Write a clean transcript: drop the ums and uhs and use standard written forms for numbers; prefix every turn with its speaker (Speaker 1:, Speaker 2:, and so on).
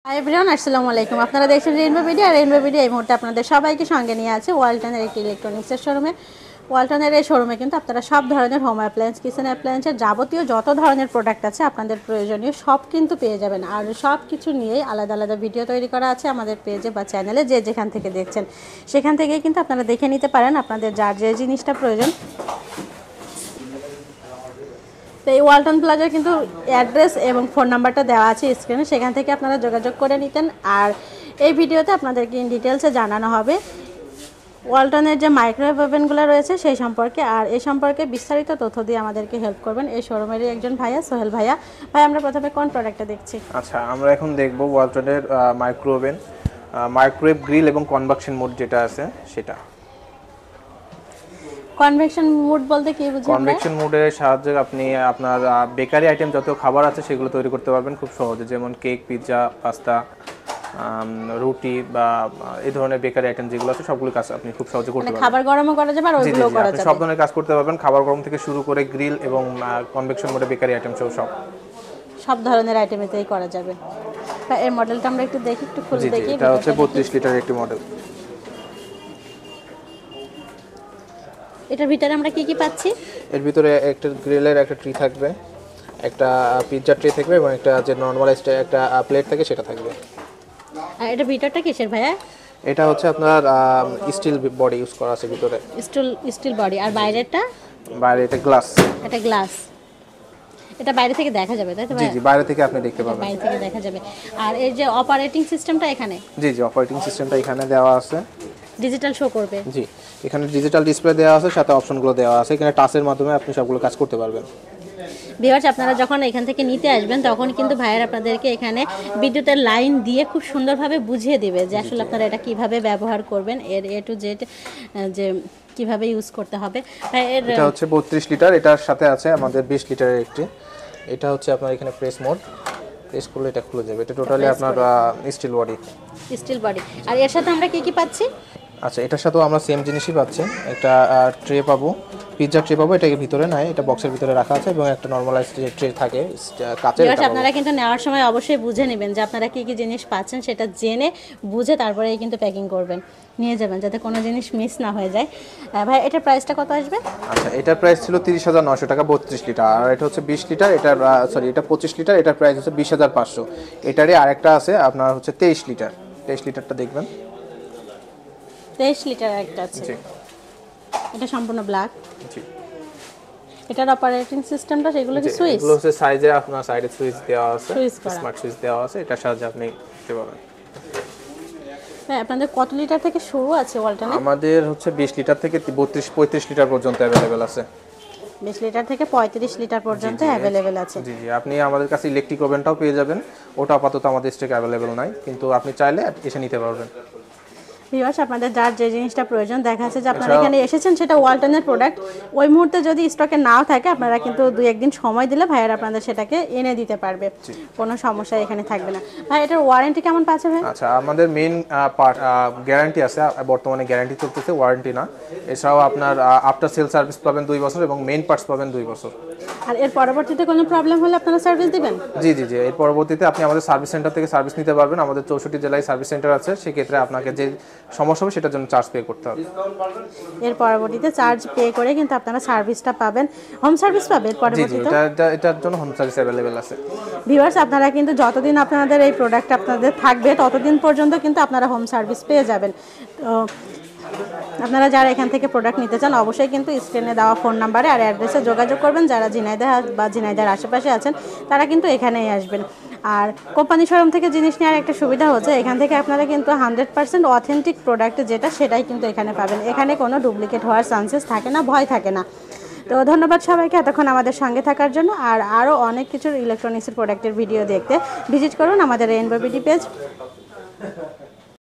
Speaker 1: Hi everyone, আসসালামু আলাইকুম। আপনারা দেখছেন রেইনবো ভিডিও। আর রেইনবো ভিডিও এই মুহূর্তে আপনাদের সবাইকে সঙ্গে নিয়ে আছে ওয়ালটনের একটি ইলেকট্রনিক্সের শোরুমে। ওয়ালটনের এই শোরুমে কিন্তু আপনারা সব ধরনের হোম অ্যাপ্লায়েন্স, কিচেন অ্যাপ্লায়েন্সের যাবতীয় যত ধরনের প্রোডাক্ট আছে আপনাদের প্রয়োজনীয় সব কিন্তু পেয়ে যাবেন। আর সব কিছু নিয়েই আলাদা আলাদা ভিডিও তৈরি করা আছে আমাদের পেজে বা চ্যানেলে, যে যেখান থেকে দেখছেন সেখান থেকেই কিন্তু আপনারা দেখে নিতে পারেন আপনাদের যার যে জিনিসটা প্রয়োজন। তো এই ওয়ালটন প্লাজার কিন্তু অ্যাড্রেস এবং ফোন নাম্বারটা দেওয়া আছে স্ক্রিনে, সেখান থেকে আপনারা যোগাযোগ করে নিতেন। আর এই ভিডিওতে আপনাদেরকে ইন ডিটেলসে জানানো হবে ওয়ালটনের যে মাইক্রোওয়েভ ওভেনগুলো রয়েছে সেই সম্পর্কে। আর এই সম্পর্কে বিস্তারিত তথ্য দিয়ে আমাদেরকে হেল্প করবেন এই শোরুমেরই একজন ভাইয়া, সোহেল ভাইয়া। ভাই, আমরা প্রথমে কোন প্রোডাক্টটা দেখছি?
Speaker 2: আচ্ছা, আমরা এখন দেখব ওয়ালটনের মাইক্রো ওভেন, মাইক্রোওয়েভ গ্রিল এবং কনভেকশন মোড যেটা আছে সেটা।
Speaker 1: কনভেকশন মোড বলতে কি বুঝি?
Speaker 2: কনভেকশন মোডের সাহায্যে আপনি আপনার বেকারি আইটেম যত খাবার আছে সেগুলো তৈরি করতে পারবেন খুব সহজে, যেমন কেক, পিৎজা, পাস্তা, রুটি বা এই ধরনের বেকারি আইটেম যেগুলো আছে সবগুলো কাজ আপনি খুব সহজে করতে পারবেন।
Speaker 1: খাবার গরমও করা যাবে আর ওইগুলো করা যাবে,
Speaker 2: সব ধরনের কাজ করতে পারবেন, খাবার গরম থেকে শুরু করে গ্রিল এবং কনভেকশন মোডে বেকারি আইটেম
Speaker 1: সব ধরনের আইটেমেতেই করা যাবে। এর মডেলটা আমরা একটু দেখি, একটু খুলে দেখি।
Speaker 2: এটা হচ্ছে 32 লিটারের একটি মডেল।
Speaker 1: এটার ভিতরে আমরা কি কি পাচ্ছি?
Speaker 2: এর ভিতরে একটা গ্রিলের একটা ট্রি থাকবে, একটা পিৎজা ট্রে থাকবে এবং একটা যে নরমাল একটা প্লেট থাকে সেটা থাকবে।
Speaker 1: আর এটা ভিতরটা কিসের ভাইয়া?
Speaker 2: এটা হচ্ছে আপনার স্টিল বডি ইউজ করা আছে ভিতরে,
Speaker 1: স্টিল বডি। আর বাইরেটা?
Speaker 2: বাইরে এটা গ্লাস।
Speaker 1: এটা গ্লাস। এটা বাইরে থেকে দেখা যাবে, তাই তো ভাই?
Speaker 2: জি জি, বাইরে থেকে আপনি দেখতে পাবেন,
Speaker 1: বাইরে থেকে দেখা যাবে। আর এই যে অপারেটিং সিস্টেমটা এখানে?
Speaker 2: জি জি, অপারেটিং সিস্টেমটা এখানে দেওয়া আছে,
Speaker 1: ডিজিটাল শো করবে।
Speaker 2: জি, এখানে ডিজিটাল ডিসপ্লে দেওয়া আছে, সাথে অপশনগুলো দেওয়া আছে, এখানে টাচের মাধ্যমে আপনি সবগুলো কাজ করতে পারবেন।
Speaker 1: ভিউয়ার্স, আপনারা যখন এখান থেকে নিতে আসবেন তখন কিন্তু ভাইয়ের আপনাদেরকে এখানে বিদ্যুতের লাইন দিয়ে খুব সুন্দরভাবে বুঝিয়ে দিবে যে আসলে আপনারা এটা কিভাবে ব্যবহার করবেন, এর এ টু জেড যে কিভাবে ইউজ করতে হবে।
Speaker 2: এটা হচ্ছে 32 লিটার, এটার সাথে আছে আমাদের 20 লিটারের একটি। এটা হচ্ছে আপনার এখানে প্রেস মোড, প্রেস করলে এটা খুলে যাবে। এটা টোটালি আপনার স্টিল বডি।
Speaker 1: আর এর সাথে আমরা কি কি পাচ্ছি?
Speaker 2: আচ্ছা, এটার সাথেও আমরা সেম জিনিসই পাচ্ছি। একটা ট্রে পাবো, পিৎজা ট্রে পাবো, এটাকে ভিতরে নাই, এটা বক্সের ভিতরে রাখা আছে, এবং একটা নরমালাইজ ট্রে থাকে কাচের।
Speaker 1: আপনারা কিন্তু নেওয়ার সময় অবশ্যই বুঝে নেবেন যে আপনারা কি কি জিনিস পাচ্ছেন, সেটা জেনে বুঝে তারপরেই কিন্তু প্যাকিং করবেন, নিয়ে যাবেন, যাতে কোনো জিনিস মিস না হয়ে যায়। ভাই, এটার প্রাইসটা কত আসবে?
Speaker 2: আচ্ছা, এটার প্রাইস ছিল 30,900 টাকা 32 লিটার। আর এটা হচ্ছে 20 লিটার, এটা 25 লিটার, এটার প্রাইস হচ্ছে 20,500। এটারই আরেকটা আছে আপনার হচ্ছে 23 লিটার। 23 লিটারটা দেখবেন।
Speaker 1: 23 লিটার একটা আছে, এটা সম্পূর্ণ ব্ল্যাক।
Speaker 2: জি,
Speaker 1: এটার অপারেটিং সিস্টেমটা সেগুলো কি সুইচ?
Speaker 2: এগুলো হচ্ছে সাইজে আপনার সাইডে সুইচ দেওয়া আছে, স্মার্ট সুইচ দেওয়া আছে, এটার সাহায্যে আপনি দিতে পারবেন।
Speaker 1: হ্যাঁ, আপনাদের কত লিটার থেকে শুরু আছে ওয়ালটনে?
Speaker 2: আমাদের হচ্ছে 20 লিটার থেকে 35 লিটার পর্যন্ত অ্যাভেলেবেল আছে।
Speaker 1: 20 লিটার থেকে 35 লিটার পর্যন্ত অ্যাভেলেবেল আছে।
Speaker 2: জি জি, আপনি আমাদের কাছে ইলেকট্রিক ওভেনটাও পেয়ে যাবেন, ওটা আপাতত আমাদের স্টকে অ্যাভেলেবেল নাই, কিন্তু আপনি চাইলে এসে নিতে পারবেন।
Speaker 1: ভিউয়ার্স, আপনাদের যার যে জিনিসটা প্রয়োজন, দেখা যাচ্ছে যে আপনারা এখানে এসেছেন সেটা ওয়ালটনের প্রোডাক্ট, ওই মুহূর্তে যদি স্টকে নাও থাকে আপনারা কিন্তু 2-1 দিন সময় দিলে ভাইয়ের আপনাদের সেটাকে এনে দিতে পারবে, কোনো সমস্যা এখানে থাকবে না। ভাই, এটার ওয়ারেন্টি কেমন পাচ্ছে ভাই?
Speaker 2: আচ্ছা, আমাদের মেইন পার্ট গ্যারান্টি আছে, বর্তমানে গ্যারান্টি চলতেছে, ওয়ারেন্টি না। এছাড়াও আপনার আফটার সেল সার্ভিস পাবেন 2 বছর এবং মেইন পার্টস পাবেন 2 বছর।
Speaker 1: আর এর পরবর্তীতে কোনো প্রবলেম হলে আপনারা সার্ভিস দিবেন?
Speaker 2: জি জি জি, এর পরবর্তীতে আপনি আমাদের সার্ভিস সেন্টার থেকে সার্ভিস নিতে পারবেন। আমাদের 64 জেলায় সার্ভিস সেন্টার আছে, সেক্ষেত্রে আপনাকে যে সমস্যা হবে সেটার জন্য চার্জ পে করতে হবে।
Speaker 1: এর পরবর্তীতে চার্জ পে করে কিন্তু আপনারা সার্ভিসটা পাবেন, হোম সার্ভিস পাবেন পরবর্তীতে।
Speaker 2: এটার জন্য হোম সার্ভিস অ্যাভেলেবেল আছে।
Speaker 1: ভিউয়ার্স, আপনারা কিন্তু যতদিন আপনাদের এই প্রোডাক্ট আপনাদের থাকবে ততদিন পর্যন্ত কিন্তু আপনারা হোম সার্ভিস পেয়ে যাবেন। তো আপনারা যারা এখান থেকে প্রোডাক্ট নিতে চান অবশ্যই কিন্তু স্ক্রিনে দেওয়া ফোন নাম্বারে আর অ্যাড্রেসে যোগাযোগ করবেন। যারা ঝিনাইদহ বা ঝিনাইদহের আশেপাশে আছেন তারা কিন্তু এখানেই আসবেন। আর কোম্পানি শোরুম থেকে জিনিস নেওয়ার একটা সুবিধা হচ্ছে, এখান থেকে আপনারা কিন্তু 100% অথেন্টিক প্রোডাক্ট যেটা সেটাই কিন্তু এখানে পাবেন। এখানে কোনো ডুপ্লিকেট হওয়ার চান্সেস থাকে না, ভয় থাকে না। তো ধন্যবাদ সবাইকে এতক্ষণ আমাদের সঙ্গে থাকার জন্য। আর আরও অনেক কিছুর ইলেকট্রনিক্সের প্রোডাক্টের ভিডিও দেখতে ভিজিট করুন আমাদের রেইনবো বিডি পেজ।